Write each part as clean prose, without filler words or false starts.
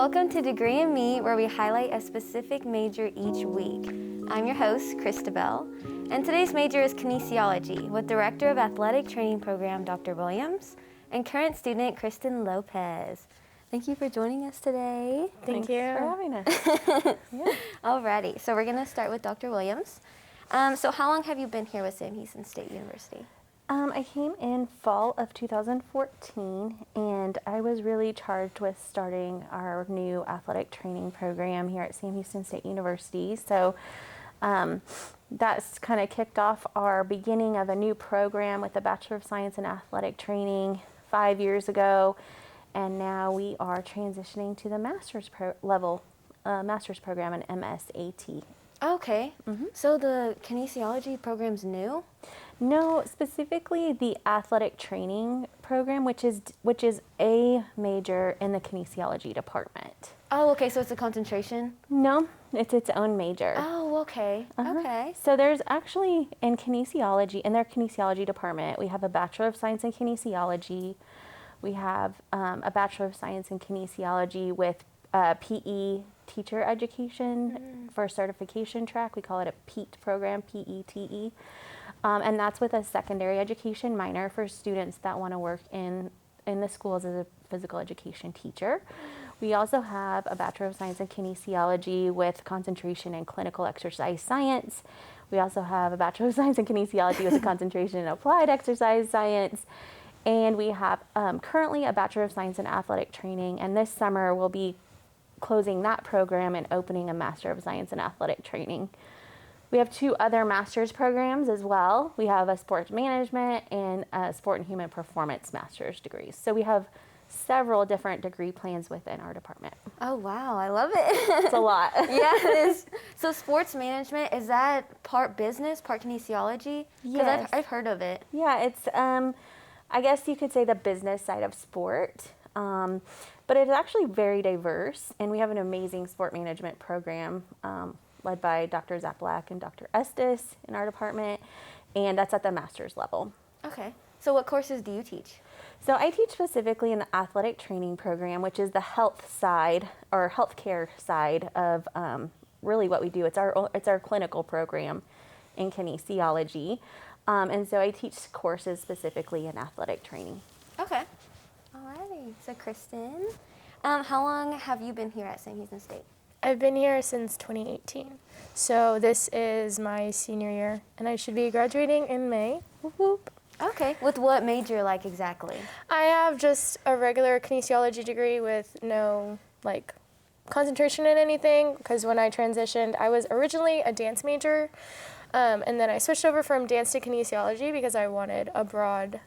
Welcome to Degree in Me, where we highlight a specific major each week. I'm your host, Kristin, and today's major is Kinesiology with Director of Athletic Training Program, Dr. Williams, and current student, Kristen Lopez. Thank you for joining us today. Thanks for having us. Yeah. Alrighty, so we're going to start with Dr. Williams. So how long have you been here with Sam Houston State University? I came in fall of 2014, and I was really charged with starting our new athletic training program here at Sam Houston State University. So that's kind of kicked off our beginning of a new program with the Bachelor of Science in Athletic Training 5 years ago, and now we are transitioning to the master's master's program in MSAT. Okay, So the kinesiology program's new? No, specifically the athletic training program, which is a major in the kinesiology department. Oh, okay, so it's a concentration? No, it's its own major. Oh, okay, okay. So there's actually, in kinesiology, in their kinesiology department, we have a Bachelor of Science in Kinesiology. We have a Bachelor of Science in Kinesiology with PE teacher education for a certification track. We call it a PETE program, P-E-T-E. And that's with a secondary education minor for students that want to work in the schools as a physical education teacher. We also have a Bachelor of Science in Kinesiology with concentration in clinical exercise science. We also have a Bachelor of Science in Kinesiology with a concentration in applied exercise science. And we have currently a Bachelor of Science in Athletic Training, and this summer we'll be closing that program and opening a Master of Science in Athletic Training. We have 2 other master's programs as well. We have a sports management and a sport and human performance master's degrees. So we have several different degree plans within our department. Oh, wow, I love it. It's a lot. Yeah, it is. So sports management, is that part business, part kinesiology? Because Yes. I've heard of it. Yeah, it's, I guess you could say the business side of sport. But it's actually very diverse, and we have an amazing sport management program led by Dr. Zaplak and Dr. Estes in our department, and that's at the master's level. Okay. So what courses do you teach? So I teach specifically in the athletic training program, which is the health side or healthcare side of really what we do. It's our clinical program in kinesiology, and so I teach courses specifically in athletic training. Okay. Alrighty. So Kristen, how long have you been here at Sam Houston State? I've been here since 2018. So this is my senior year, and I should be graduating in May. Whoop, whoop. Okay. With what major, like, exactly? I have just a regular kinesiology degree with no, concentration in anything, because when I transitioned, I was originally a dance major, and then I switched over from dance to kinesiology because I wanted a broad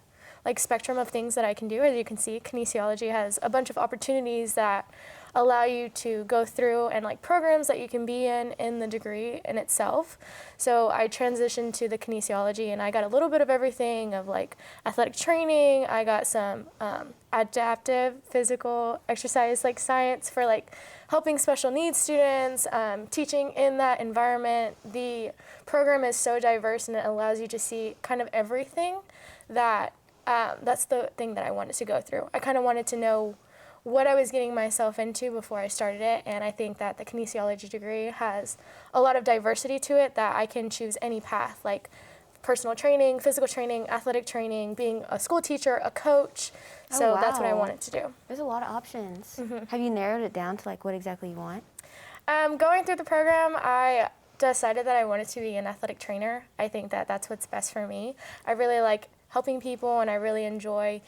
spectrum of things that I can do. As you can see, kinesiology has a bunch of opportunities that allow you to go through and programs that you can be in the degree in itself. So I transitioned to the kinesiology, and I got a little bit of everything of athletic training. I got some adaptive physical exercise science for helping special needs students, teaching in that environment. The program is so diverse, and it allows you to see kind of everything that that's the thing that I wanted to go through. I kind of wanted to know what I was getting myself into before I started it, and I think that the kinesiology degree has a lot of diversity to it, that I can choose any path, like personal training, physical training, athletic training, being a school teacher, a coach. So that's what I wanted to do. There's a lot of options. Have you narrowed it down to what exactly you want? Going through the program, I decided that I wanted to be an athletic trainer. I think that that's what's best for me. I really like helping people, and I really enjoy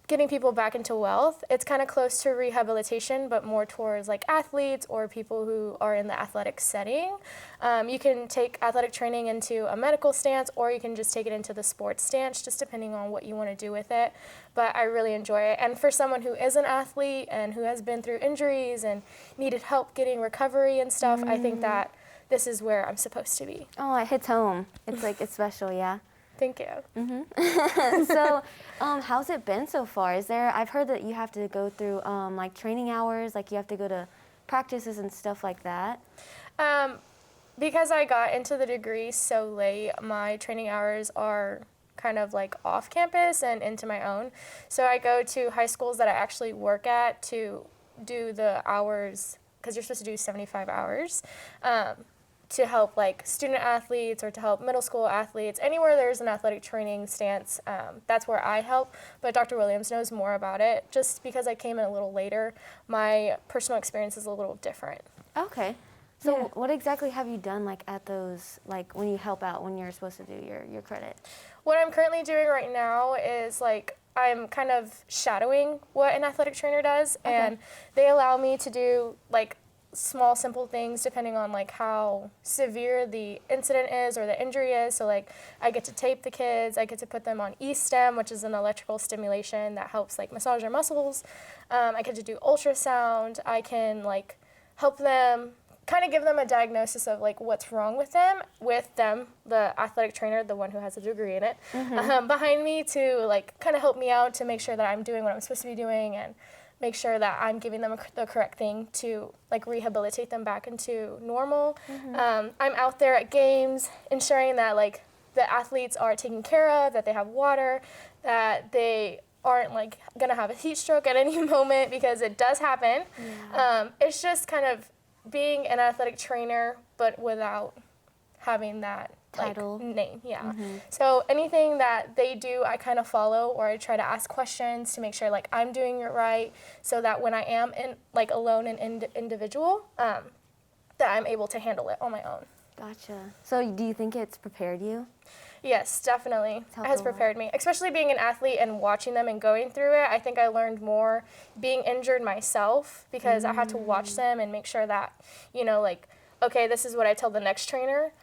getting people back into wealth. It's kind of close to rehabilitation, but more towards athletes or people who are in the athletic setting. You can take athletic training into a medical stance, or you can just take it into the sports stance, just depending on what you want to do with it. But I really enjoy it. And for someone who is an athlete and who has been through injuries and needed help getting recovery and stuff, I think that this is where I'm supposed to be. Oh, it hits home. It's it's special, yeah. Thank you. So, how's it been so far? I've heard that you have to go through training hours, you have to go to practices and stuff like that. Because I got into the degree so late, my training hours are kind of off campus and into my own. So I go to high schools that I actually work at to do the hours, because you're supposed to do 75 hours, to help like student athletes or to help middle school athletes. Anywhere there's an athletic training stance, that's where I help. But Dr. Williams knows more about it. Just because I came in a little later, my personal experience is a little different. Okay. So what exactly have you done like at those, like when you help out, when you're supposed to do your credit? What I'm currently doing right now is like I'm kind of shadowing what an athletic trainer does, and they allow me to do like small, simple things depending on like how severe the incident is or the injury is. So like I get to tape the kids, I get to put them on E-stim, which is an electrical stimulation that helps like massage their muscles. I get to do ultrasound. I can like help them, kind of give them a diagnosis of like what's wrong with them, the athletic trainer, the one who has a degree in it, behind me to like kind of help me out to make sure that I'm doing what I'm supposed to be doing and make sure that I'm giving them the correct thing to like rehabilitate them back into normal. I'm out there at games ensuring that like the athletes are taken care of, that they have water, that they aren't like gonna have a heat stroke at any moment, because it does happen. It's just kind of being an athletic trainer but without having that Title. like name. So anything that they do I kind of follow, or I try to ask questions to make sure like I'm doing it right, so that when I am in like alone and individual, that I'm able to handle it on my own. Gotcha. So do you think it's prepared you? Yes, definitely. It's It helped has a lot. prepared me, especially being an athlete and watching them and going through it. I think I learned more being injured myself, because I had to watch them and make sure that, you know, like, okay, this is what I tell the next trainer.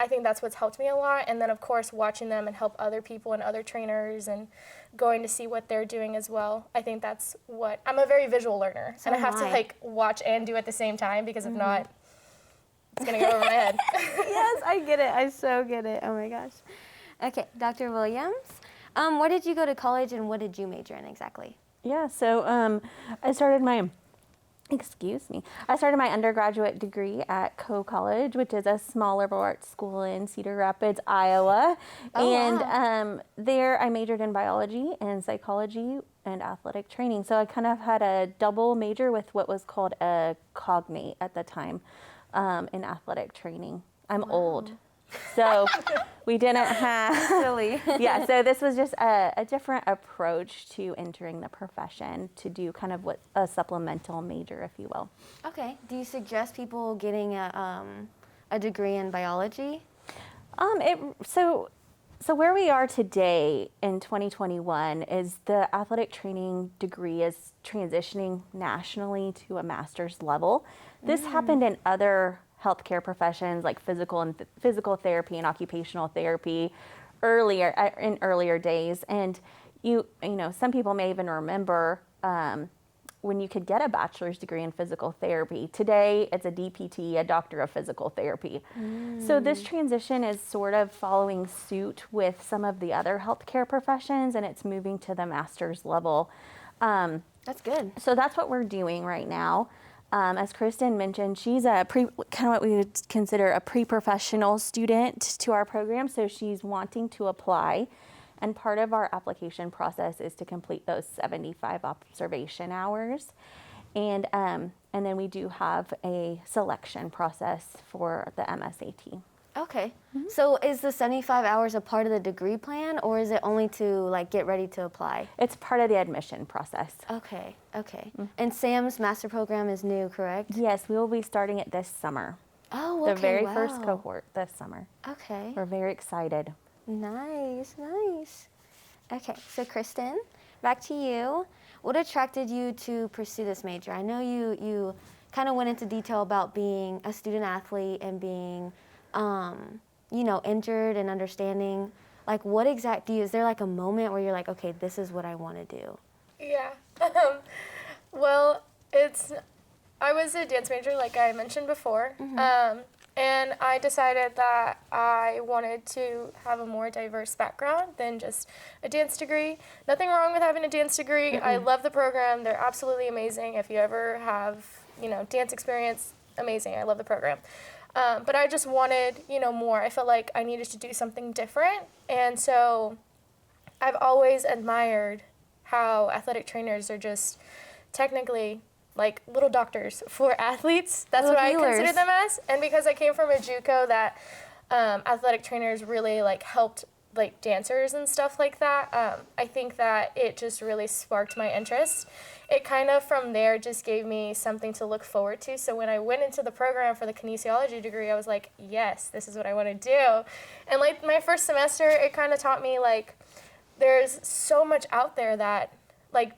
I think that's what's helped me a lot. And then, of course, watching them and help other people and other trainers and going to see what they're doing as well. I think that's what, I'm a very visual learner. So and I have am to, I. like, watch and do at the same time, because if not, it's going to go over my head. Yes, I get it. I so get it. Oh my gosh. Okay, Dr. Williams, where did you go to college and what did you major in exactly? Yeah, so I started my undergraduate degree at Coe College, which is a small liberal arts school in Cedar Rapids, Iowa. Wow. There I majored in biology and psychology and athletic training. So I kind of had a double major with what was called a cognate at the time in athletic training. I'm old. So we didn't have Silly. yeah, so this was just a different approach to entering the profession, to do kind of what a supplemental major, if you will. Okay. Do you suggest people getting a degree in biology? So where we are today in 2021 is the athletic training degree is transitioning nationally to a master's level. This happened in other healthcare professions like physical therapy and occupational therapy in earlier days. And you know, some people may even remember when you could get a bachelor's degree in physical therapy. Today, it's a DPT, a doctor of physical therapy. So this transition is sort of following suit with some of the other healthcare professions, and it's moving to the master's level. That's good. So that's what we're doing right now. As Kristen mentioned, she's a kind of what we would consider a pre-professional student to our program. So she's wanting to apply. And part of our application process is to complete those 75 observation hours. And then we do have a selection process for the MSAT. Okay. So is the 75 hours a part of the degree plan, or is it only to like get ready to apply? It's part of the admission process. Okay. And Sam's master program is new, correct? Yes, we will be starting it this summer. Oh, okay. The very wow. first cohort this summer. Okay. We're very excited. Nice. Okay, so Kristen, back to you. What attracted you to pursue this major? I know you kind of went into detail about being a student athlete and being, injured and understanding. Like, what is there like a moment where you're like, okay, this is what I want to do? Yeah. Well, I was a dance major, like I mentioned before, and I decided that I wanted to have a more diverse background than just a dance degree. Nothing wrong with having a dance degree. I love the program. They're absolutely amazing. If you ever have, dance experience, amazing. I love the program. But I just wanted, more. I felt like I needed to do something different. And so I've always admired how athletic trainers are just technically like little doctors for athletes. That's Little what healers. I consider them as. And because I came from a JUCO that athletic trainers really like helped like dancers and stuff like that, I think that it just really sparked my interest. It kind of from there just gave me something to look forward to. So when I went into the program for the kinesiology degree, I was like, yes, this is what I want to do. And like my first semester, it kind of taught me like there's so much out there that like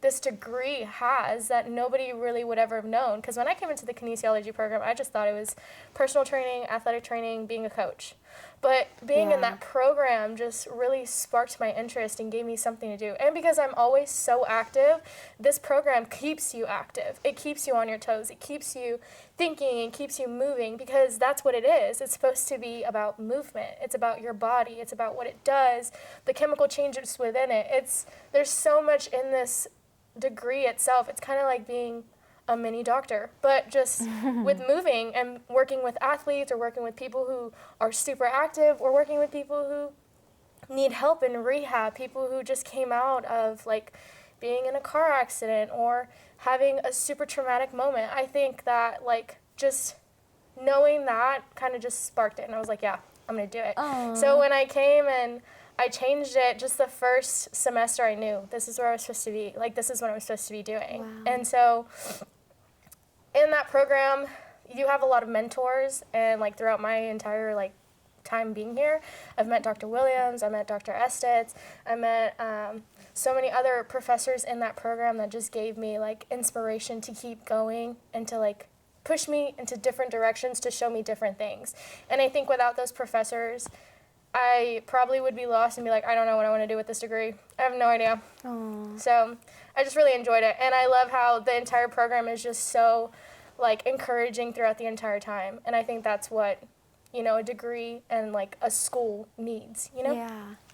this degree has that nobody really would ever have known. Because when I came into the kinesiology program, I just thought it was personal training, athletic training, being a coach. But being in that program just really sparked my interest and gave me something to do. And because I'm always so active, this program keeps you active. It keeps you on your toes. It keeps you thinking and keeps you moving, because that's what it is. It's supposed to be about movement. It's about your body. It's about what it does, the chemical changes within it. There's so much in this degree itself. It's kind of like being a mini doctor, but just with moving and working with athletes or working with people who are super active or working with people who need help in rehab, people who just came out of like being in a car accident or having a super traumatic moment. I think that like just knowing that kind of just sparked it, and I was like, yeah, I'm gonna do it. Aww. So when I came and I changed it just the first semester, I knew this is where I was supposed to be. Like, this is what I was supposed to be doing. Wow. And so in that program, you have a lot of mentors, and like throughout my entire like time being here, I've met Dr. Williams, I met Dr. Estes, I met so many other professors in that program that just gave me like inspiration to keep going and to like push me into different directions, to show me different things. And I think without those professors, I probably would be lost and be like, I don't know what I want to do with this degree. I have no idea. Aww. So I just really enjoyed it. And I love how the entire program is just so like encouraging throughout the entire time. And I think that's what, you know, a degree and like a school needs, you know?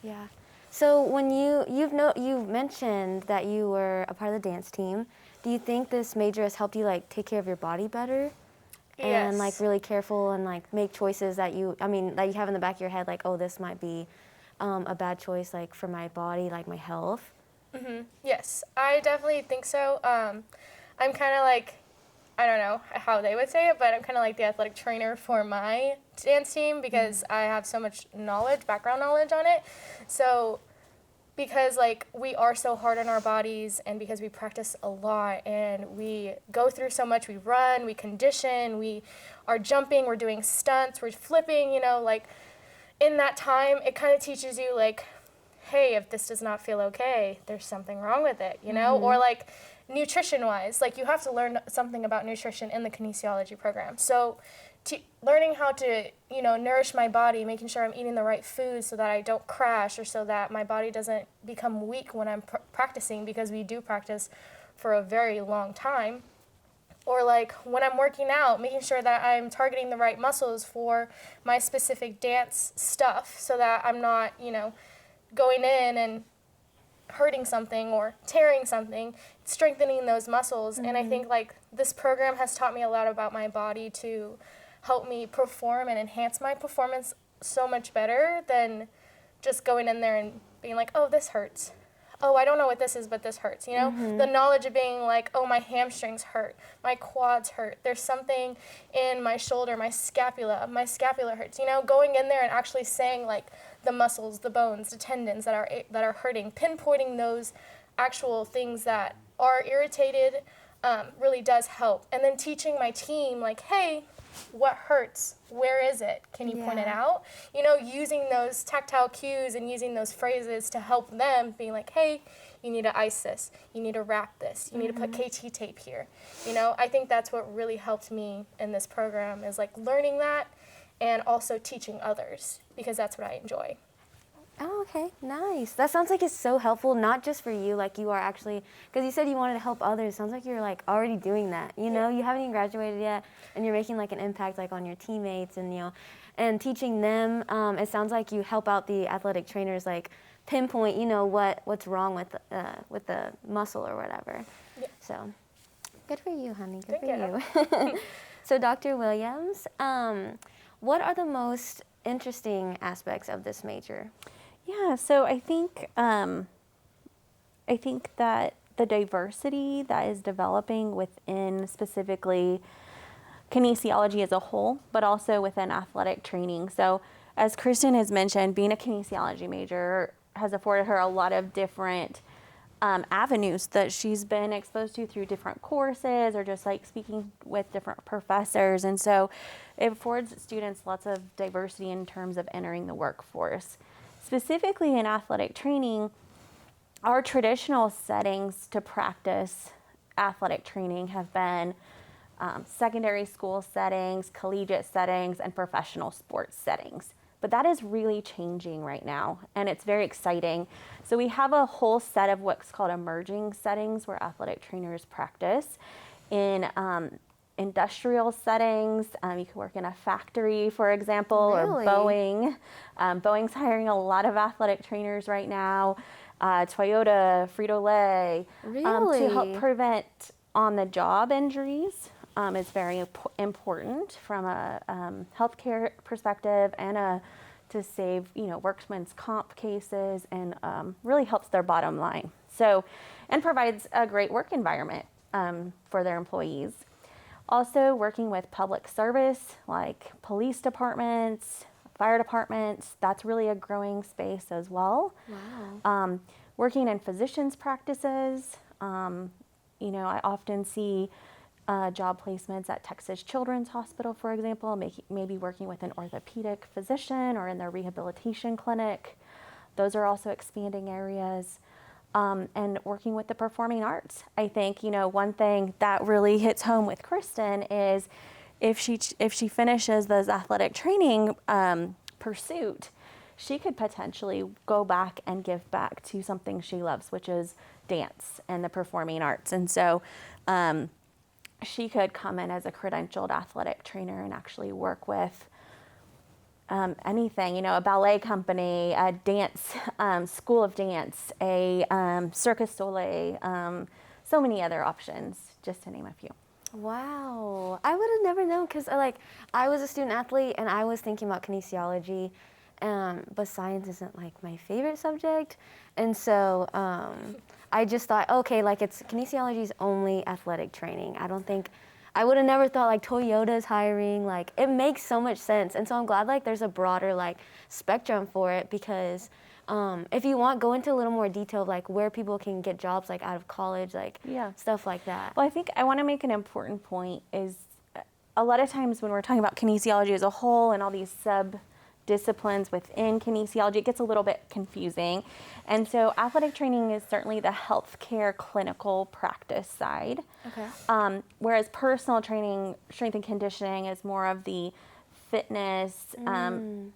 Yeah. So when you mentioned that you were a part of the dance team, do you think this major has helped you like take care of your body better? Yes. And like really careful and like make choices that you have in the back of your head, like, oh, this might be a bad choice, like for my body, like my health. Yes, I definitely think so. I'm kind of like, I don't know how they would say it, but I'm kind of like the athletic trainer for my dance team, because I have so much background knowledge on it. So because like we are so hard on our bodies, and because we practice a lot and we go through so much, we run, we condition, we are jumping, we're doing stunts, we're flipping, you know, like in that time, it kind of teaches you like, hey, if this does not feel okay, there's something wrong with it, you know? Or like nutrition-wise, like you have to learn something about nutrition in the kinesiology program. So learning how to, you know, nourish my body, making sure I'm eating the right food so that I don't crash, or so that my body doesn't become weak when I'm practicing, because we do practice for a very long time. Or like when I'm working out, making sure that I'm targeting the right muscles for my specific dance stuff, so that I'm not, you know, going in and hurting something or tearing something, strengthening those muscles. And I think like this program has taught me a lot about my body to help me perform and enhance my performance so much better than just going in there and being like, oh, this hurts. Oh, I don't know what this is, but this hurts, you know? The knowledge of being like, oh, my hamstrings hurt, my quads hurt, there's something in my shoulder, my scapula hurts, you know? Going in there and actually saying like the muscles, the bones, the tendons that are hurting, pinpointing those actual things that are irritated really does help. And then teaching my team like, hey, what hurts? Where is it? Can you point it out? You know, using those tactile cues and using those phrases to help them, being like, hey, you need to ice this. You need to wrap this. You need to put KT tape here. You know, I think that's what really helped me in this program, is like learning that and also teaching others, because that's what I enjoy. Oh, okay, nice. That sounds like it's so helpful, not just for you, like you are actually, because you said you wanted to help others. Sounds like you're like already doing that, you know? You haven't even graduated yet, and you're making like an impact like on your teammates, and, you know, and teaching them. It sounds like you help out the athletic trainers, like pinpoint, you know, what's wrong with the muscle or whatever. Yeah. So, good for you, honey, good for you. So, Dr. Williams, what are the most interesting aspects of this major? Yeah, so I think that the diversity that is developing within specifically kinesiology as a whole, but also within athletic training. So as Kristen has mentioned, being a kinesiology major has afforded her a lot of different avenues that she's been exposed to through different courses or just like speaking with different professors. And so it affords students lots of diversity in terms of entering the workforce. Specifically in athletic training, our traditional settings to practice athletic training have been secondary school settings, collegiate settings, and professional sports settings. But that is really changing right now, and it's very exciting. So we have a whole set of what's called emerging settings where athletic trainers practice in industrial settings. You can work in a factory, for example, Really? or Boeing. Boeing's hiring a lot of athletic trainers right now. Toyota, Frito-Lay, Really? to help prevent on-the-job injuries. Is very important from a healthcare perspective and to save workman's comp cases, and really helps their bottom line. So, and provides a great work environment for their employees. Also working with public service like police departments, fire departments, that's really a growing space as well. Wow. Working in physicians' practices, I often see job placements at Texas Children's Hospital, for example, maybe working with an orthopedic physician or in their rehabilitation clinic. Those are also expanding areas. And working with the performing arts. I think, one thing that really hits home with Kristen is if she finishes this athletic training pursuit, she could potentially go back and give back to something she loves, which is dance and the performing arts. And so she could come in as a credentialed athletic trainer and actually work with anything, a ballet company, a dance, school of dance, a Circus Soleil, so many other options, just to name a few. Wow. I would have never known because I was a student athlete and I was thinking about kinesiology, but science isn't like my favorite subject. And so I just thought, okay, kinesiology is only athletic training. I would have never thought Toyota's hiring, it makes so much sense. And so I'm glad there's a broader spectrum for it, because if you go into a little more detail of where people can get jobs out of college, stuff like that. Well, I think I want to make an important point is a lot of times when we're talking about kinesiology as a whole and all these sub-disciplines within kinesiology, it gets a little bit confusing. And so athletic training is certainly the healthcare clinical practice side. Okay. Whereas personal training, strength and conditioning is more of the fitness,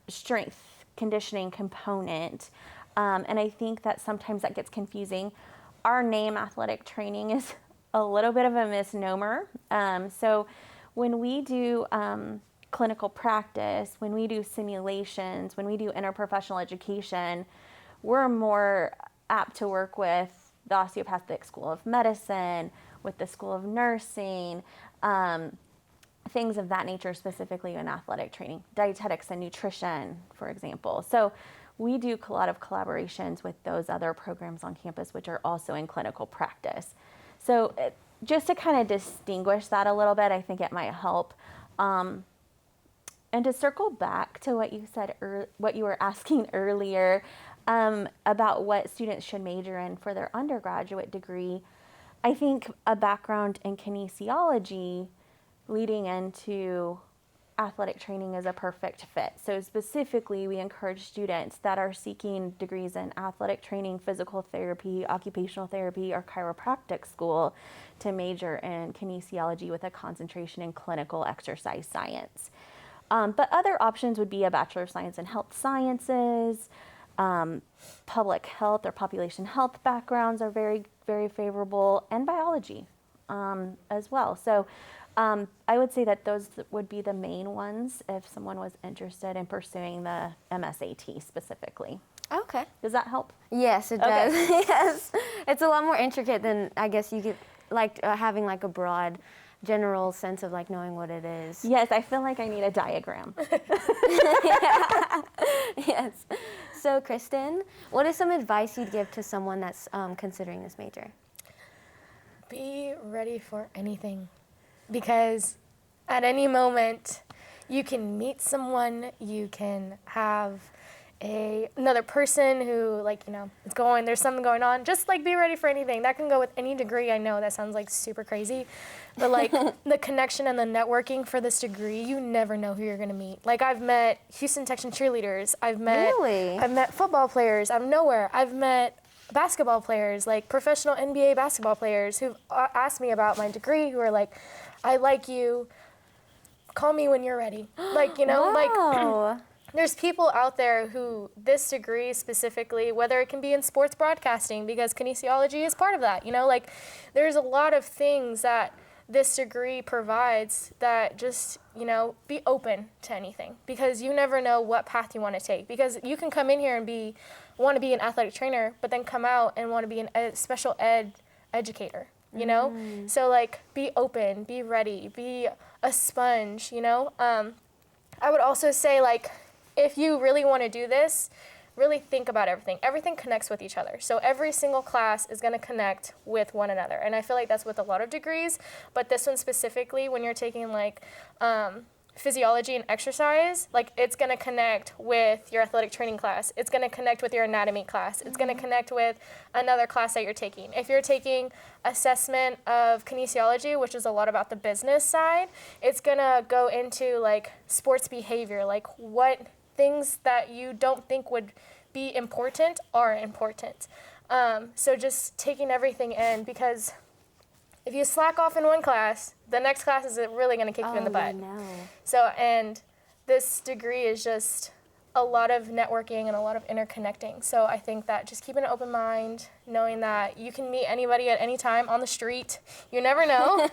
strength conditioning component. And I think that sometimes that gets confusing. Our name, athletic training, is a little bit of a misnomer. So when we do clinical practice, when we do simulations, when we do interprofessional education, we're more apt to work with the Osteopathic School of Medicine, with the School of Nursing, things of that nature, specifically in athletic training, dietetics and nutrition, for example. So we do a lot of collaborations with those other programs on campus, which are also in clinical practice. So just to kind of distinguish that a little bit, I think it might help. And to circle back to what you said, what you were asking earlier about what students should major in for their undergraduate degree, I think a background in kinesiology leading into athletic training is a perfect fit. So specifically, we encourage students that are seeking degrees in athletic training, physical therapy, occupational therapy, or chiropractic school to major in kinesiology with a concentration in clinical exercise science. But other options would be a Bachelor of Science in Health Sciences, public health or population health backgrounds are very, very favorable, and biology as well. So I would say that those would be the main ones if someone was interested in pursuing the MSAT specifically. Okay. Does that help? Yes, it does. Okay. Yes. It's a lot more intricate than I guess you could, having a broad general sense of knowing what it is. Yes, I feel like I need a diagram. Yes. So Kristen, what is some advice you'd give to someone that's considering this major? Be ready for anything, because at any moment you can meet someone, you can have another person who, like, you know, there's something going on. Just like be ready for anything. That can go with any degree. I know that sounds like super crazy, but like the connection and the networking for this degree, you never know who you're gonna meet. Like, I've met Houston Texan cheerleaders. I've met football players out of nowhere. I've met basketball players, like professional NBA basketball players, who've asked me about my degree, who are like, I like you, call me when you're ready. Like, you know, like there's people out there who this degree specifically, whether it can be in sports broadcasting, because kinesiology is part of that, you know, like there's a lot of things that this degree provides that just, you know, be open to anything, because you never know what path you want to take. Because you can come in here and want to be an athletic trainer, but then come out and want to be a special ed educator, you know? So like, be open, be ready, be a sponge, you know? I would also say, like, if you really want to do this, really think about everything. Everything connects with each other. So every single class is going to connect with one another. And I feel like that's with a lot of degrees, but this one specifically, when you're taking like physiology and exercise, like it's going to connect with your athletic training class. It's going to connect with your anatomy class. It's going to connect with another class that you're taking. If you're taking assessment of kinesiology, which is a lot about the business side, it's going to go into like sports behavior, like what things that you don't think would be important are important. So just taking everything in, because if you slack off in one class, the next class is really going to kick you in the butt. So, and this degree is just a lot of networking and a lot of interconnecting. So I think that just keeping an open mind, knowing that you can meet anybody at any time on the street, you never know,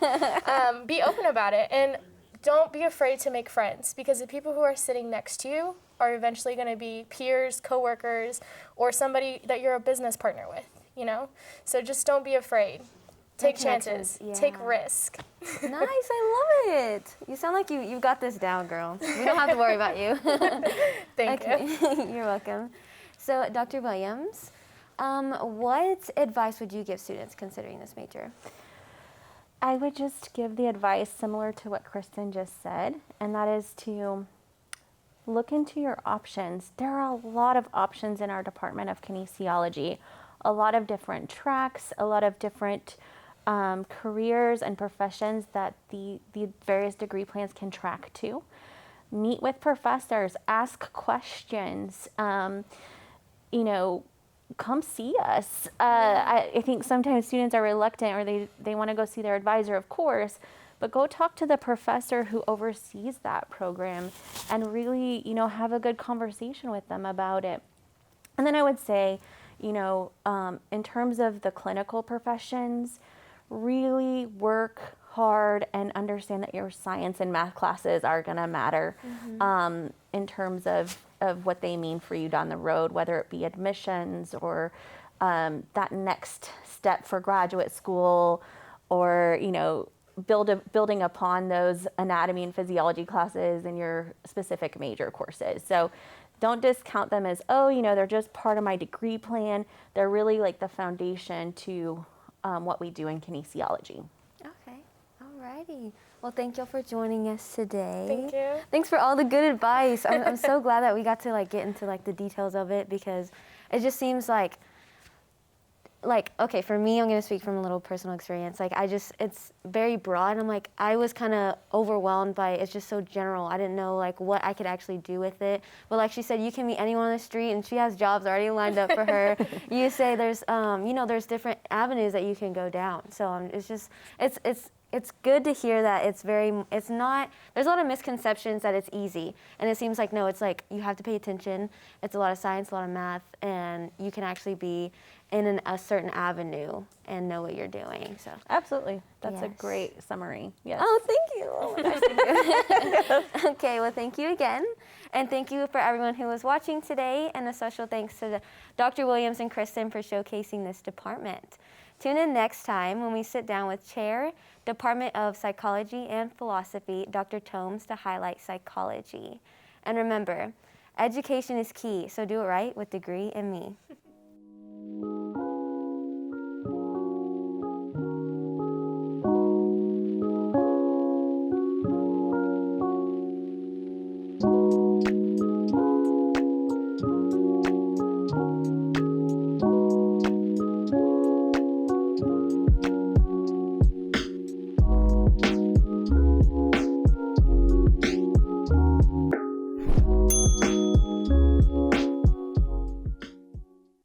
be open about it. And don't be afraid to make friends, because the people who are sitting next to you are eventually going to be peers, coworkers, or somebody that you're a business partner with, you know? So just don't be afraid. Take chances. Take risk. Nice, I love it. You sound like you've got this down, girl. We don't have to worry about you. Thank you. You're welcome. So, Dr. Williams, what advice would you give students considering this major? I would just give the advice similar to what Kristen just said, and that is to look into your options. There are a lot of options in our Department of Kinesiology, a lot of different tracks, a lot of different careers and professions that the various degree plans can track to. Meet with professors, ask questions, you know, come see us. I think sometimes students are reluctant, or they want to go see their advisor, of course, but go talk to the professor who oversees that program and really, you know, have a good conversation with them about it. And then I would say, you know, in terms of the clinical professions, really work hard and understand that your science and math classes are going to matter in terms of what they mean for you down the road, whether it be admissions or that next step for graduate school, or, you know, building upon those anatomy and physiology classes in your specific major courses. So don't discount them as, oh, you know, they're just part of my degree plan. They're really like the foundation to what we do in kinesiology. Okay, alrighty. Well, thank you for joining us today. Thank you. Thanks for all the good advice. I'm so glad that we got to like get into like the details of it, because it just seems like, okay, for me, I'm going to speak from a little personal experience. Like, it's very broad. I'm like, I was kind of overwhelmed by it's just so general. I didn't know like what I could actually do with it. But like she said, you can meet anyone on the street, and she has jobs already lined up for her. You say there's, you know, there's different avenues that you can go down. So it's just, it's good to hear that it's not, there's a lot of misconceptions that it's easy. And it seems like, no, it's like you have to pay attention. It's a lot of science, a lot of math, and you can actually be in a certain avenue and know what you're doing. So Absolutely. That's a great summary. Yes. Oh, thank you. Oh my gosh, thank you. Okay, well, thank you again. And thank you for everyone who was watching today. And a special thanks to Dr. Williams and Kristen for showcasing this department. Tune in next time when we sit down with Chair, Department of Psychology and Philosophy, Dr. Tomes, to highlight psychology. And remember, education is key, so do it right with Degree and Me.